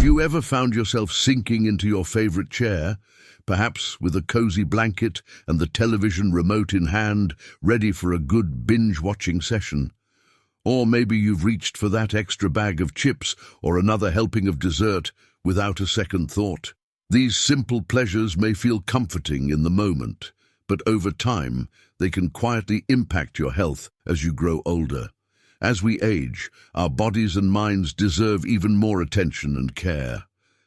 you ever found yourself sinking into your favorite chair, perhaps with a cozy blanket and the television remote in hand, ready for a good binge-watching session? Or maybe you've reached for that extra bag of chips or another helping of dessert without a second thought. These simple pleasures may feel comforting in the moment, but over time, they can quietly impact your health as you grow older. As we age, our bodies and minds deserve even more attention and care.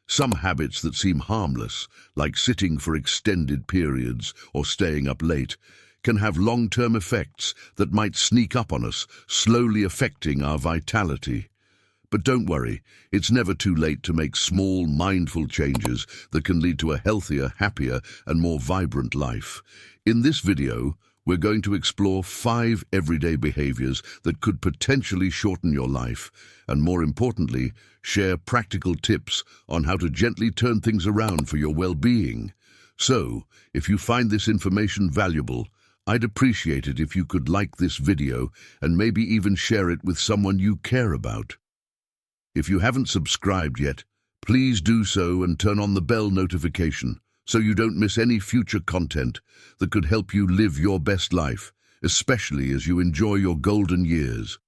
Some habits that seem harmless, like sitting for extended periods or staying up late, can have long-term effects that might sneak up on us, slowly affecting our vitality. But don't worry, it's never too late to make small, mindful changes that can lead to a healthier, happier, and more vibrant life. In this video, we're going to explore 5 everyday behaviors that could potentially shorten your life, and more importantly, share practical tips on how to gently turn things around for your well-being. So, if you find this information valuable, I'd appreciate it if you could like this video and maybe even share it with someone you care about. If you haven't subscribed yet, please do so and turn on the bell notification so you don't miss any future content that could help you live your best life, especially as you enjoy your golden years.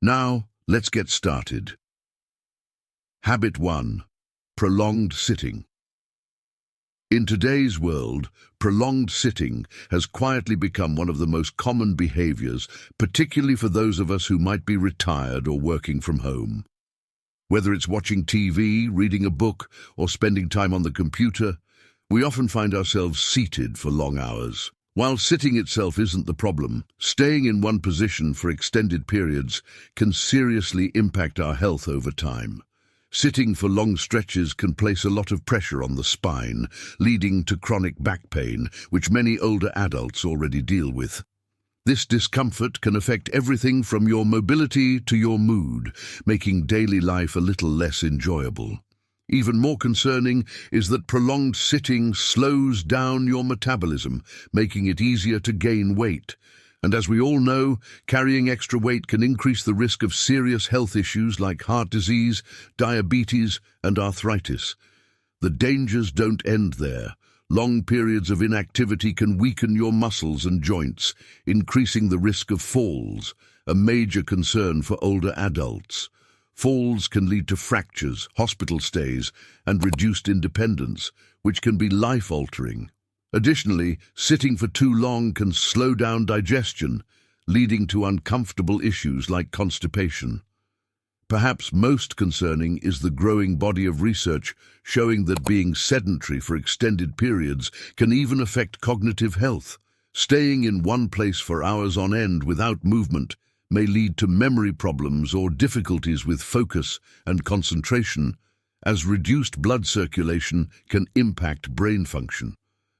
Now, let's get started. Habit 1. Prolonged sitting. In today's world, prolonged sitting has quietly become one of the most common behaviors, particularly for those of us who might be retired or working from home. Whether it's watching TV, reading a book, or spending time on the computer, we often find ourselves seated for long hours. While sitting itself isn't the problem, staying in one position for extended periods can seriously impact our health over time. Sitting for long stretches can place a lot of pressure on the spine, leading to chronic back pain, which many older adults already deal with. This discomfort can affect everything from your mobility to your mood, making daily life a little less enjoyable. Even more concerning is that prolonged sitting slows down your metabolism, making it easier to gain weight. And as we all know, carrying extra weight can increase the risk of serious health issues like heart disease, diabetes, and arthritis. The dangers don't end there. Long periods of inactivity can weaken your muscles and joints, increasing the risk of falls, a major concern for older adults. Falls can lead to fractures, hospital stays, and reduced independence, which can be life-altering. Additionally, sitting for too long can slow down digestion, leading to uncomfortable issues like constipation. Perhaps most concerning is the growing body of research showing that being sedentary for extended periods can even affect cognitive health. Staying in one place for hours on end without movement may lead to memory problems or difficulties with focus and concentration, as reduced blood circulation can impact brain function.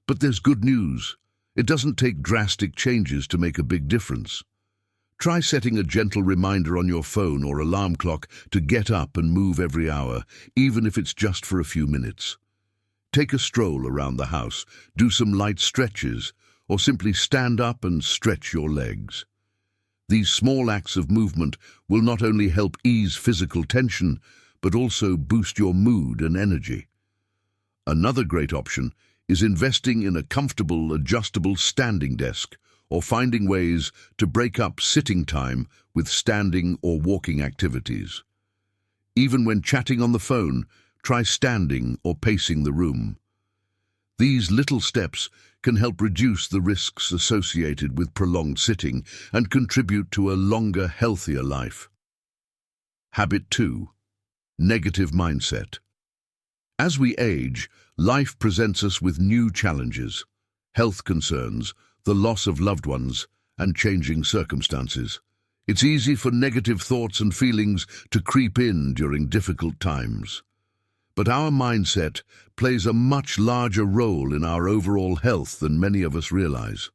But there's good news. It doesn't take drastic changes to make a big difference. Try setting a gentle reminder on your phone or alarm clock to get up and move every hour, even if it's just for a few minutes. Take a stroll around the house, do some light stretches, or simply stand up and stretch your legs. These small acts of movement will not only help ease physical tension, but also boost your mood and energy. Another great option is investing in a comfortable, adjustable standing desk, or finding ways to break up sitting time with standing or walking activities. Even when chatting on the phone, try standing or pacing the room. These little steps can help reduce the risks associated with prolonged sitting and contribute to a longer, healthier life. Habit 2. Negative mindset. As we age, life presents us with new challenges, health concerns, the loss of loved ones, and changing circumstances. It's easy for negative thoughts and feelings to creep in during difficult times. But our mindset plays a much larger role in our overall health than many of us realize.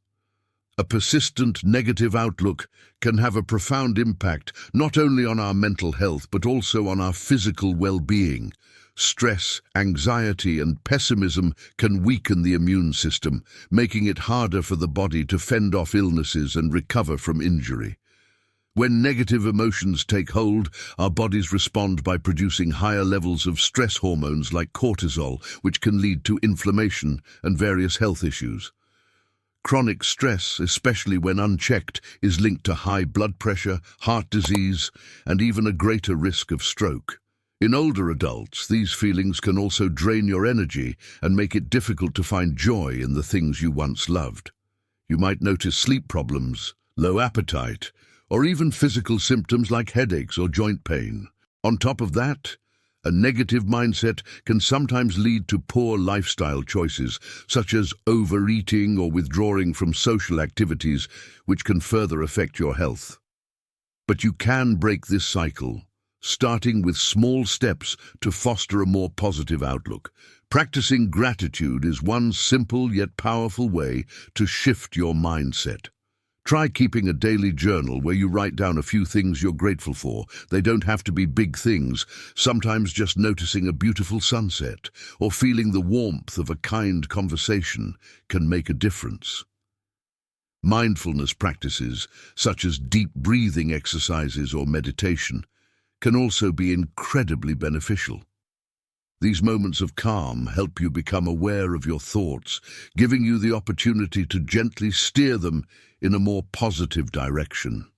A persistent negative outlook can have a profound impact not only on our mental health but also on our physical well-being. Stress, anxiety, and pessimism can weaken the immune system, making it harder for the body to fend off illnesses and recover from injury. When negative emotions take hold, our bodies respond by producing higher levels of stress hormones like cortisol, which can lead to inflammation and various health issues. Chronic stress, especially when unchecked, is linked to high blood pressure, heart disease, and even a greater risk of stroke. In older adults, these feelings can also drain your energy and make it difficult to find joy in the things you once loved. You might notice sleep problems, low appetite, or even physical symptoms like headaches or joint pain. On top of that, a negative mindset can sometimes lead to poor lifestyle choices, such as overeating or withdrawing from social activities, which can further affect your health. But you can break this cycle, starting with small steps to foster a more positive outlook. Practicing gratitude is one simple yet powerful way to shift your mindset. Try keeping a daily journal where you write down a few things you're grateful for. They don't have to be big things. Sometimes just noticing a beautiful sunset or feeling the warmth of a kind conversation can make a difference. Mindfulness practices, such as deep breathing exercises or meditation, can also be incredibly beneficial. These moments of calm help you become aware of your thoughts, giving you the opportunity to gently steer them in a more positive direction.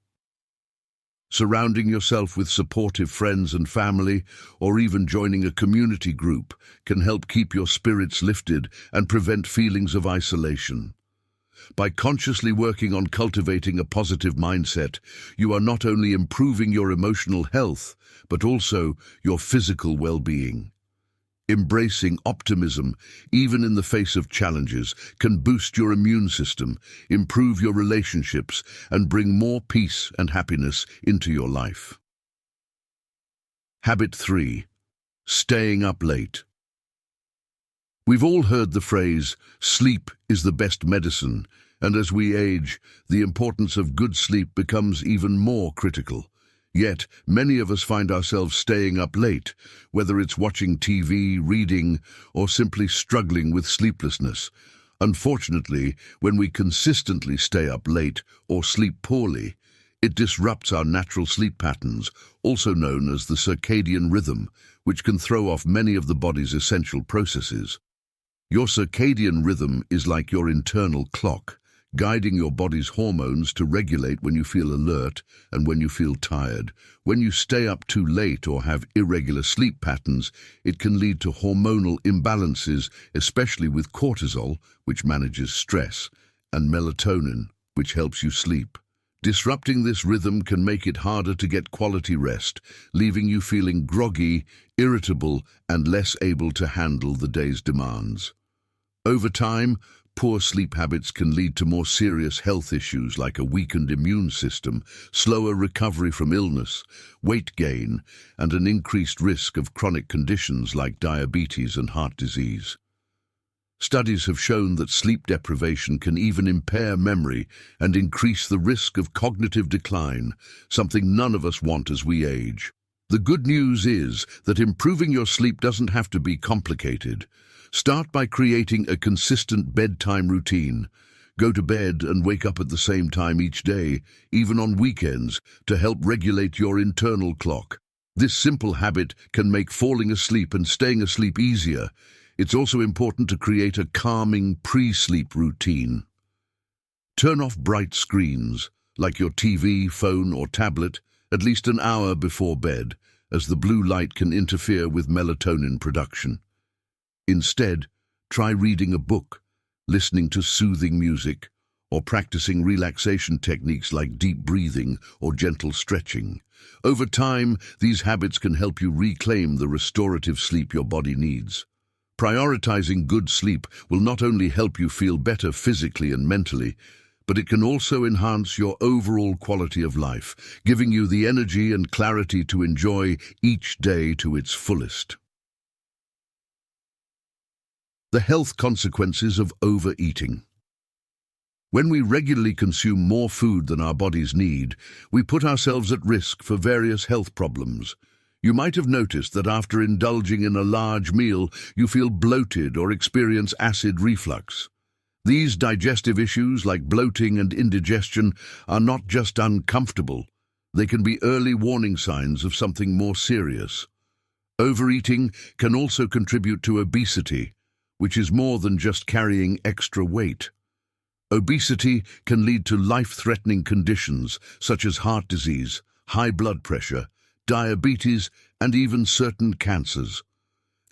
Surrounding yourself with supportive friends and family, or even joining a community group, can help keep your spirits lifted and prevent feelings of isolation. By consciously working on cultivating a positive mindset, you are not only improving your emotional health, but also your physical well-being. Embracing optimism, even in the face of challenges, can boost your immune system, improve your relationships, and bring more peace and happiness into your life. Habit 3. Staying up late. We've all heard the phrase, "Sleep is the best medicine," and as we age, the importance of good sleep becomes even more critical. Yet, many of us find ourselves staying up late, whether it's watching TV, reading, or simply struggling with sleeplessness. Unfortunately, when we consistently stay up late or sleep poorly, it disrupts our natural sleep patterns, also known as the circadian rhythm, which can throw off many of the body's essential processes. Your circadian rhythm is like your internal clock, guiding your body's hormones to regulate when you feel alert and when you feel tired. When you stay up too late or have irregular sleep patterns, it can lead to hormonal imbalances, especially with cortisol, which manages stress, and melatonin, which helps you sleep. Disrupting this rhythm can make it harder to get quality rest, leaving you feeling groggy, irritable, and less able to handle the day's demands. Over time, poor sleep habits can lead to more serious health issues like a weakened immune system, slower recovery from illness, weight gain, and an increased risk of chronic conditions like diabetes and heart disease. Studies have shown that sleep deprivation can even impair memory and increase the risk of cognitive decline, something none of us want as we age. The good news is that improving your sleep doesn't have to be complicated. Start by creating a consistent bedtime routine. Go to bed and wake up at the same time each day, even on weekends, to help regulate your internal clock. This simple habit can make falling asleep and staying asleep easier. It's also important to create a calming pre-sleep routine. Turn off bright screens, like your TV, phone, or tablet, at least an hour before bed, as the blue light can interfere with melatonin production. Instead, try reading a book, listening to soothing music, or practicing relaxation techniques like deep breathing or gentle stretching. Over time, these habits can help you reclaim the restorative sleep your body needs. Prioritizing good sleep will not only help you feel better physically and mentally, but it can also enhance your overall quality of life, giving you the energy and clarity to enjoy each day to its fullest. The health consequences of overeating. When we regularly consume more food than our bodies need, we put ourselves at risk for various health problems. You might have noticed that after indulging in a large meal, you feel bloated or experience acid reflux. These digestive issues, like bloating and indigestion, are not just uncomfortable. They can be early warning signs of something more serious. Overeating can also contribute to obesity, which is more than just carrying extra weight. Obesity can lead to life-threatening conditions such as heart disease, high blood pressure, diabetes, and even certain cancers.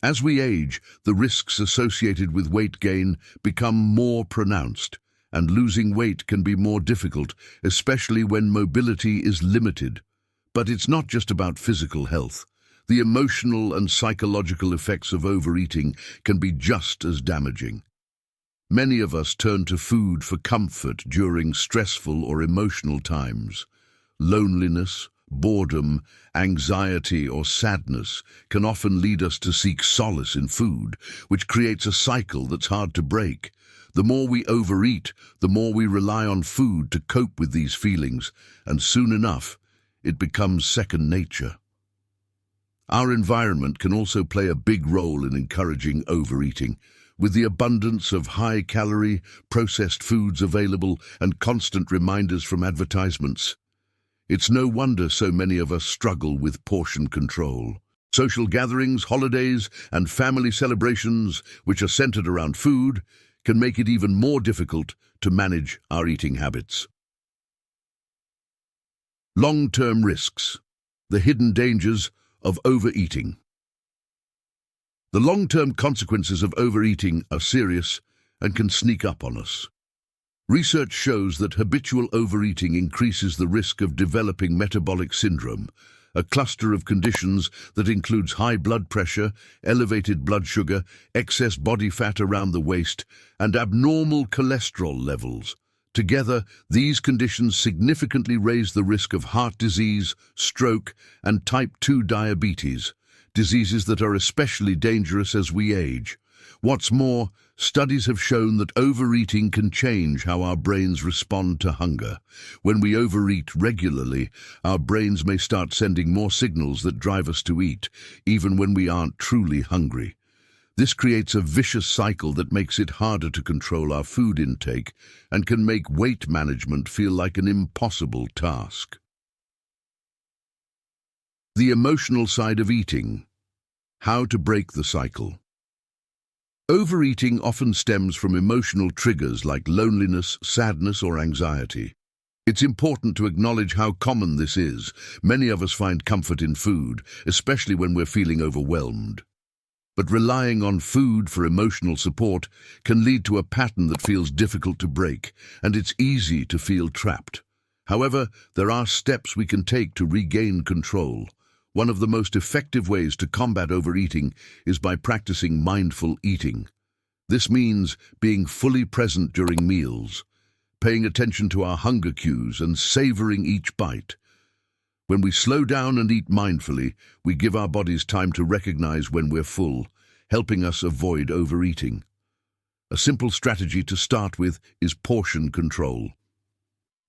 As we age, the risks associated with weight gain become more pronounced, and losing weight can be more difficult, especially when mobility is limited. But it's not just about physical health. The emotional and psychological effects of overeating can be just as damaging. Many of us turn to food for comfort during stressful or emotional times. Loneliness, boredom, anxiety, or sadness can often lead us to seek solace in food, which creates a cycle that's hard to break. The more we overeat, the more we rely on food to cope with these feelings, and soon enough, it becomes second nature. Our environment can also play a big role in encouraging overeating. With the abundance of high-calorie, processed foods available and constant reminders from advertisements, it's no wonder so many of us struggle with portion control. Social gatherings, holidays, and family celebrations, which are centered around food, can make it even more difficult to manage our eating habits. Long-term risks. The hidden dangers of overeating. The long-term consequences of overeating are serious and can sneak up on us. Research shows that habitual overeating increases the risk of developing metabolic syndrome, a cluster of conditions that includes high blood pressure, elevated blood sugar, excess body fat around the waist, and abnormal cholesterol levels. Together, these conditions significantly raise the risk of heart disease, stroke, and type 2 diabetes, diseases that are especially dangerous as we age. What's more, studies have shown that overeating can change how our brains respond to hunger. When we overeat regularly, our brains may start sending more signals that drive us to eat, even when we aren't truly hungry. This creates a vicious cycle that makes it harder to control our food intake and can make weight management feel like an impossible task. The emotional side of eating. How to break the cycle. Overeating often stems from emotional triggers like loneliness, sadness, or anxiety. It's important to acknowledge how common this is. Many of us find comfort in food, especially when we're feeling overwhelmed. But relying on food for emotional support can lead to a pattern that feels difficult to break, and it's easy to feel trapped. However, there are steps we can take to regain control. One of the most effective ways to combat overeating is by practicing mindful eating. This means being fully present during meals, paying attention to our hunger cues and savoring each bite. When we slow down and eat mindfully, we give our bodies time to recognize when we're full, helping us avoid overeating. A simple strategy to start with is portion control.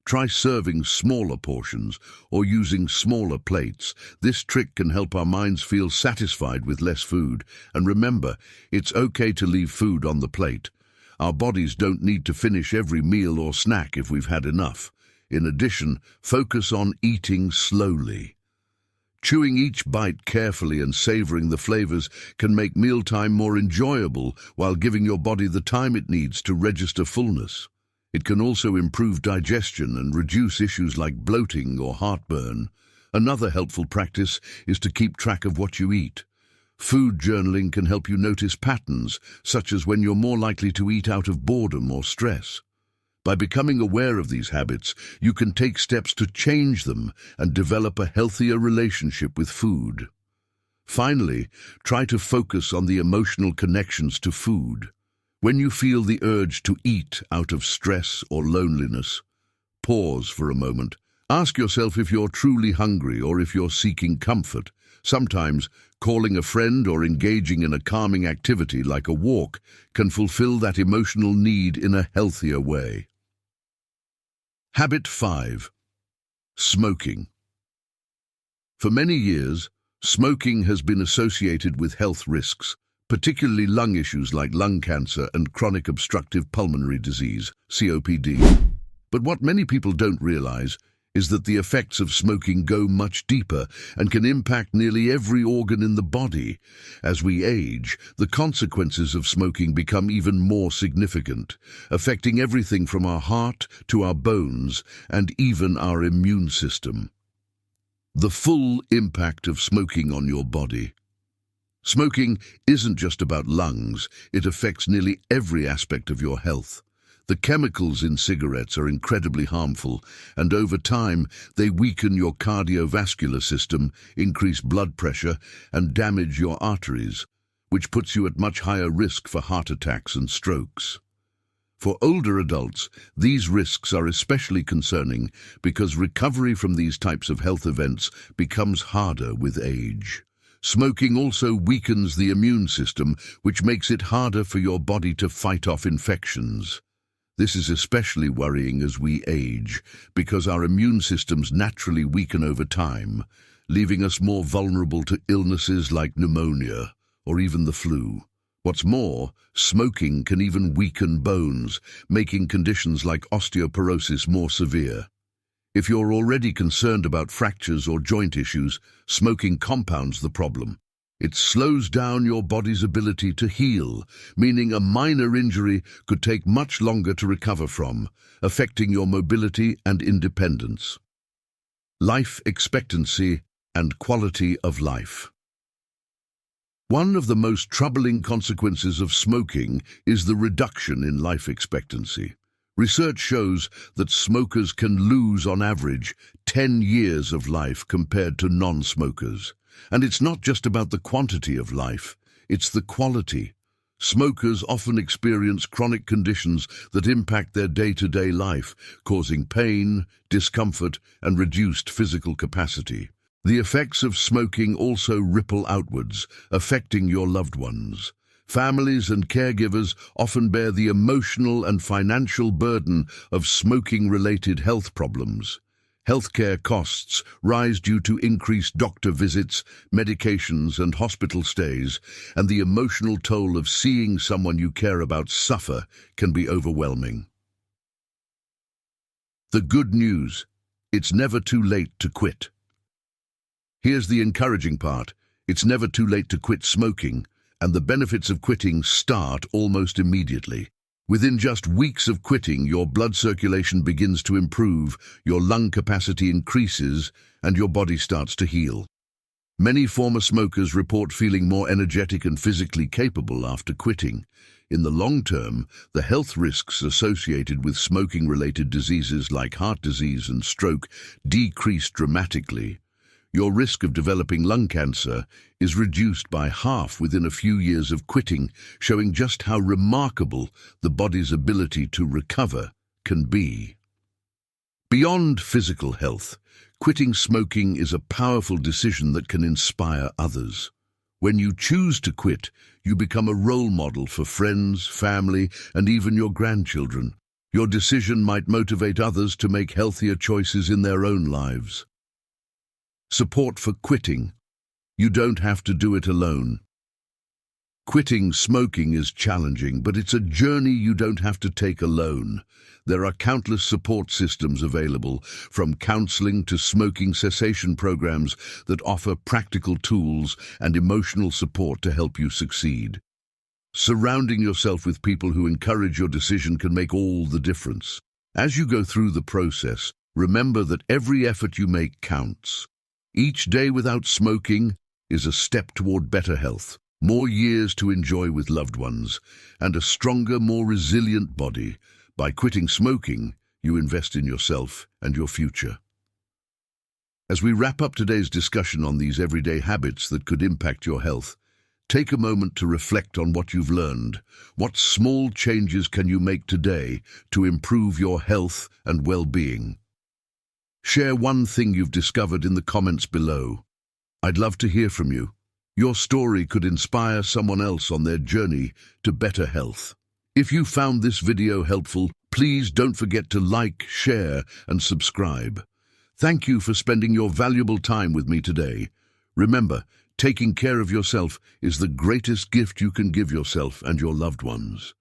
Try serving smaller portions or using smaller plates. This trick can help our minds feel satisfied with less food. And remember, it's okay to leave food on the plate. Our bodies don't need to finish every meal or snack if we've had enough. In addition, focus on eating slowly. Chewing each bite carefully and savoring the flavors can make mealtime more enjoyable while giving your body the time it needs to register fullness. It can also improve digestion and reduce issues like bloating or heartburn. Another helpful practice is to keep track of what you eat. Food journaling can help you notice patterns, such as when you're more likely to eat out of boredom or stress. By becoming aware of these habits, you can take steps to change them and develop a healthier relationship with food. Finally, try to focus on the emotional connections to food. When you feel the urge to eat out of stress or loneliness, pause for a moment. Ask yourself if you're truly hungry or if you're seeking comfort. Sometimes, calling a friend or engaging in a calming activity like a walk can fulfill that emotional need in a healthier way. Habit 5. Smoking. For many years, smoking has been associated with health risks, particularly lung issues like lung cancer and chronic obstructive pulmonary disease, COPD. But what many people don't realize is that the effects of smoking go much deeper and can impact nearly every organ in the body. As we age, the consequences of smoking become even more significant, affecting everything from our heart to our bones and even our immune system. The full impact of smoking on your body. Smoking isn't just about lungs, it affects nearly every aspect of your health. The chemicals in cigarettes are incredibly harmful, and over time they weaken your cardiovascular system, increase blood pressure, and damage your arteries, which puts you at much higher risk for heart attacks and strokes. For older adults, these risks are especially concerning because recovery from these types of health events becomes harder with age. Smoking also weakens the immune system, which makes it harder for your body to fight off infections. This is especially worrying as we age, because our immune systems naturally weaken over time, leaving us more vulnerable to illnesses like pneumonia or even the flu. What's more, smoking can even weaken bones, making conditions like osteoporosis more severe. If you're already concerned about fractures or joint issues, smoking compounds the problem. It slows down your body's ability to heal, meaning a minor injury could take much longer to recover from, affecting your mobility and independence. Life expectancy and quality of life. One of the most troubling consequences of smoking is the reduction in life expectancy. Research shows that smokers can lose, on average, 10 years of life compared to non-smokers. And it's not just about the quantity of life, it's the quality. Smokers often experience chronic conditions that impact their day-to-day life, causing pain, discomfort, and reduced physical capacity. The effects of smoking also ripple outwards, affecting your loved ones. Families and caregivers often bear the emotional and financial burden of smoking-related health problems. Healthcare costs rise due to increased doctor visits, medications, and hospital stays, and the emotional toll of seeing someone you care about suffer can be overwhelming. The good news: it's never too late to quit. Here's the encouraging part: it's never too late to quit smoking, and the benefits of quitting start almost immediately. Within just weeks of quitting, your blood circulation begins to improve, your lung capacity increases, and your body starts to heal. Many former smokers report feeling more energetic and physically capable after quitting. In the long term, the health risks associated with smoking-related diseases like heart disease and stroke decrease dramatically. Your risk of developing lung cancer is reduced by half within a few years of quitting, showing just how remarkable the body's ability to recover can be. Beyond physical health, quitting smoking is a powerful decision that can inspire others. When you choose to quit, you become a role model for friends, family, and even your grandchildren. Your decision might motivate others to make healthier choices in their own lives. Support for quitting. You don't have to do it alone. Quitting smoking is challenging, but it's a journey you don't have to take alone. There are countless support systems available, from counseling to smoking cessation programs that offer practical tools and emotional support to help you succeed. Surrounding yourself with people who encourage your decision can make all the difference. As you go through the process, remember that every effort you make counts. Each day without smoking is a step toward better health, more years to enjoy with loved ones, and a stronger, more resilient body. By quitting smoking, you invest in yourself and your future. As we wrap up today's discussion on these everyday habits that could impact your health, take a moment to reflect on what you've learned. What small changes can you make today to improve your health and well-being? Share one thing you've discovered in the comments below. I'd love to hear from you. Your story could inspire someone else on their journey to better health. If you found this video helpful, please don't forget to like, share, and subscribe. Thank you for spending your valuable time with me today. Remember, taking care of yourself is the greatest gift you can give yourself and your loved ones.